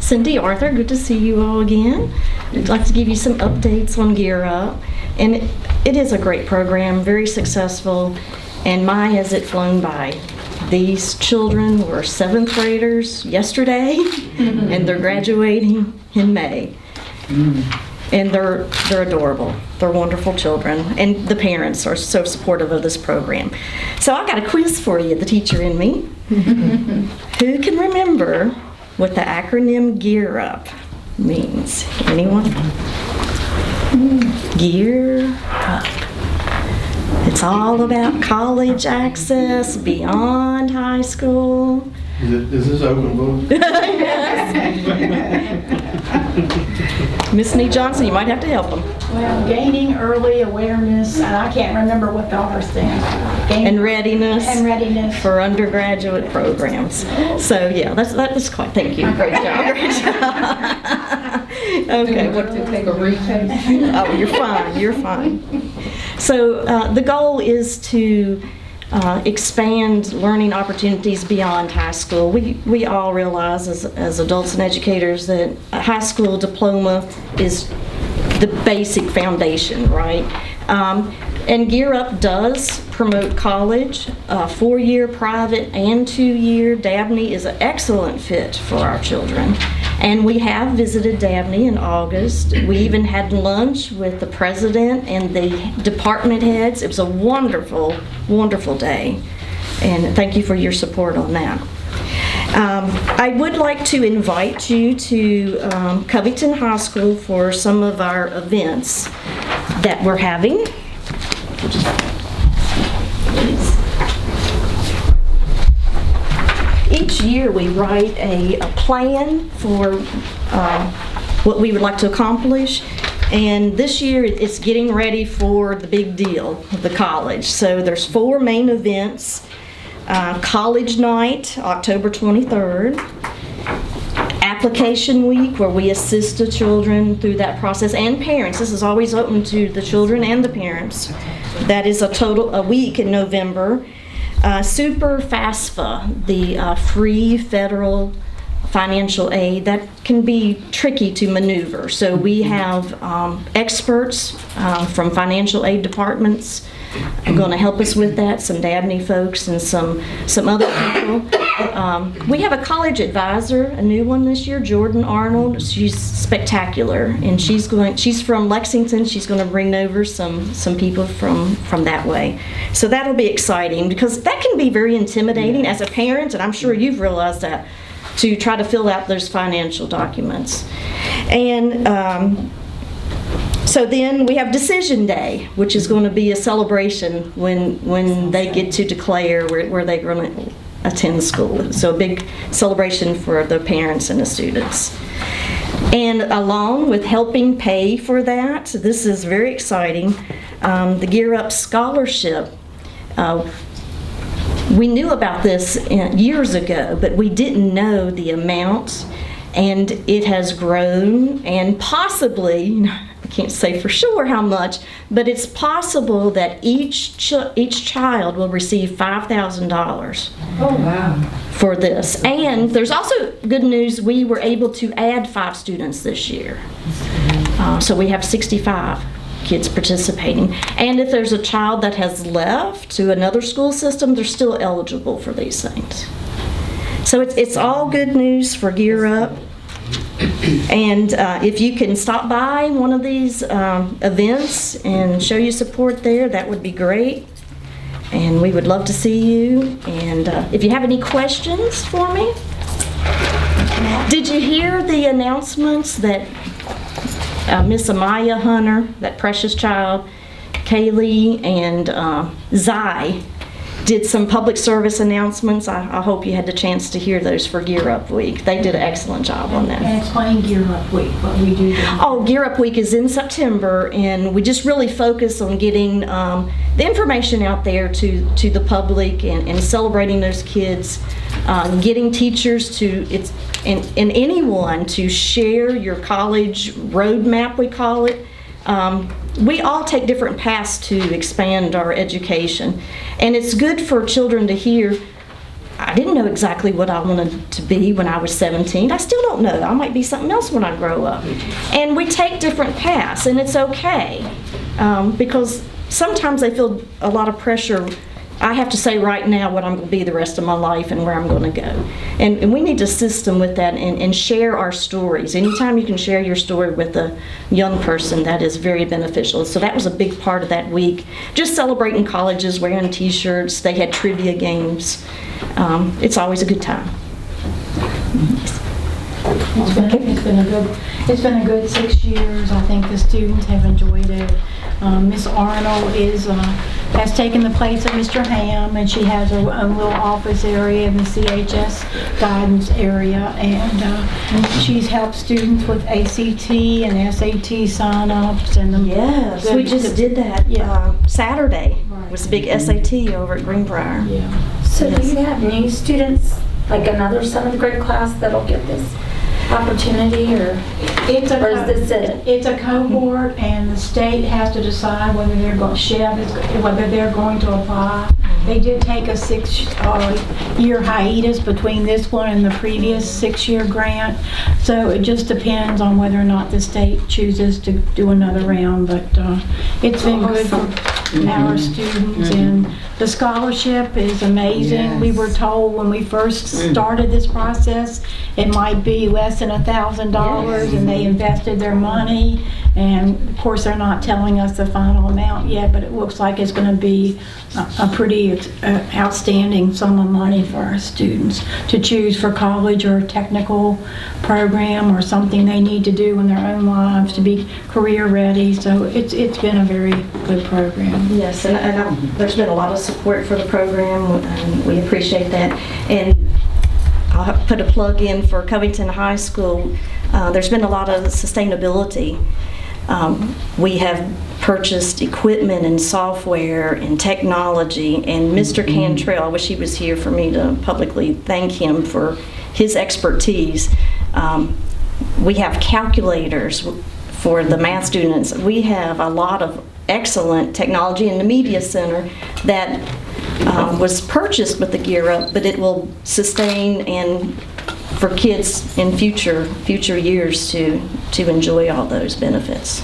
Cindy, Arthur, good to see you all again. I'd like to give you some updates on Gear Up. And it is a great program, very successful, and my has it flown by. These children were 7th graders yesterday, and they're graduating in May. And they're adorable. They're wonderful children, and the parents are so supportive of this program. So I got a quiz for you, the teacher in me. Who can remember what the acronym Gear Up means? Anyone? Gear Up. It's all about college access beyond high school. Is this open book? Miss Nee Johnson, you might have to help them. Well, gaining early awareness, and I can't remember what the R stands for. And readiness. And readiness. For undergraduate programs. So yeah, that's quite, thank you. Great job, great job. Okay. What to take a retake? Oh, you're fine. So the goal is to expand learning opportunities beyond high school. We all realize as adults and educators that a high school diploma is the basic foundation, right? And Gear Up does promote college, 4-year private and 2-year. Dabney is an excellent fit for our children. And we have visited Dabney in August. We even had lunch with the president and the department heads. It was a wonderful, wonderful day. And thank you for your support on that. I would like to invite you to Covington High School for some of our events that we're having. Each year we write a plan for what we would like to accomplish, and this year it's getting ready for the big deal, the college. So there's 4 main events. College night, October 23rd. Application week, where we assist the children through that process, and parents. This is always open to the children and the parents. That is a week in November. Super FAFSA, the free federal financial aid, that can be tricky to maneuver. So we have experts from financial aid departments are going to help us with that, some Dabney folks and some other people. We have a college advisor, a new one this year, Jordan Arnold. She's spectacular, and she's from Lexington. She's going to bring over some people from that way. So that'll be exciting, because that can be very intimidating as a parent, and I'm sure you've realized that, to try to fill out those financial documents. And so then we have Decision Day, which is going to be a celebration when they get to declare where they're going to attend school. So a big celebration for the parents and the students. And along with helping pay for that, this is very exciting, the Gear Up Scholarship. We knew about this years ago, but we didn't know the amount, and it has grown, and possibly, I can't say for sure how much, but it's possible that each child will receive $5,000. Oh, wow. For this. And there's also good news, we were able to add 5 students this year. So we have 65 kids participating. And if there's a child that has left to another school system, they're still eligible for these things. So it's all good news for Gear Up. And if you can stop by one of these events and show your support there, that would be great. And we would love to see you. And if you have any questions for me. Did you hear the announcements that Miss Amaya Hunter, that precious child, Kaylee, and Zai did some public service announcements? I hope you had the chance to hear those for Gear Up Week. They did an excellent job on that. And explain Gear Up Week, what we do. Oh, Gear Up Week is in September, and we just really focus on getting the information out there to the public and celebrating those kids, getting teachers and anyone to share your college roadmap, we call it. We all take different paths to expand our education, and it's good for children to hear I didn't know exactly what I wanted to be when I was 17. I still don't know. I might be something else when I grow up. And we take different paths, and it's okay. Because sometimes I feel a lot of pressure. I have to say right now what I'm going to be the rest of my life and where I'm going to go. And we need to assist them with that and share our stories. Anytime you can share your story with a young person, that is very beneficial. So that was a big part of that week. Just celebrating colleges, wearing t-shirts. They had trivia games. It's always a good time. It's been a good 6 years. I think the students have enjoyed it. Miss Arnold has taken the place of Mr. Ham, and she has her own little office area in the CHS guidance area, and she's helped students with ACT and SAT sign-ups and Yes, we just did that Saturday. It was a big SAT over at Greenbrier. Yeah. So do you have new students, like another 7th grade class that'll get this opportunity, or is this it? It's a cohort, and the state has to decide whether they're going to apply. They did take a 6-year hiatus between this one and the previous 6-year grant, so it just depends on whether or not the state chooses to do another round. But it's been good for our students, and the scholarship is amazing. Yes. We were told when we first started this process it might be less than $1,000, and they invested their money, and of course they're not telling us the final amount yet, but it looks like it's going to be a pretty outstanding sum of money for our students to choose for college or a technical program or something they need to do in their own lives to be career ready. So it's been a very good program. Yes, and there's been a lot of support for the program, and we appreciate that. And I'll put a plug in for Covington High School. There's been a lot of sustainability. We have purchased equipment and software and technology, and Mr. Cantrell, I wish he was here for me to publicly thank him for his expertise. We have calculators for the math students. We have a lot of excellent technology in the media center that was purchased with the Gear Up, but it will sustain and for kids in future years to enjoy all those benefits.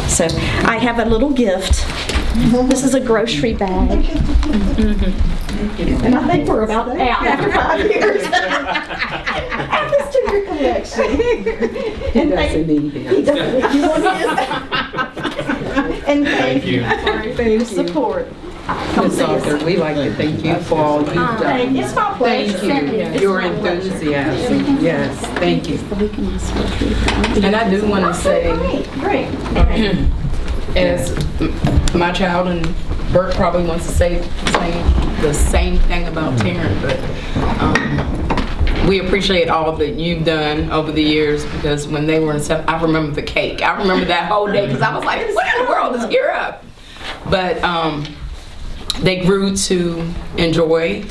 So I have a little gift. This is a grocery bag. And I think we're about out after 5 years. Add this to your collection. He doesn't need it. He doesn't. You want his? And thank you for your support. Ms. Arthur, we like to thank you for all you've done. It's my pleasure. Thank you. Your enthusiasm. Yes, thank you. And I do want to say, Great. as my child, and Bert probably wants to say the same thing about Taryn, but we appreciate all that you've done over the years, because when they were in seventh, I remember the cake. I remember that whole day, because I was like, what in the world is Gear Up? But they grew to enjoy,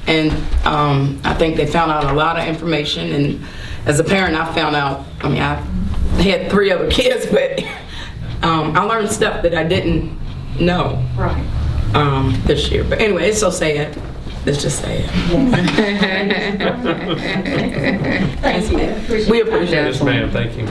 and I think they found out a lot of information. And as a parent, I found out, I mean, I had 3 other kids, but I learned stuff that I didn't know this year. But anyway, it's so sad. Let's just say it. Thank you. We appreciate it. Yes, ma'am, thank you.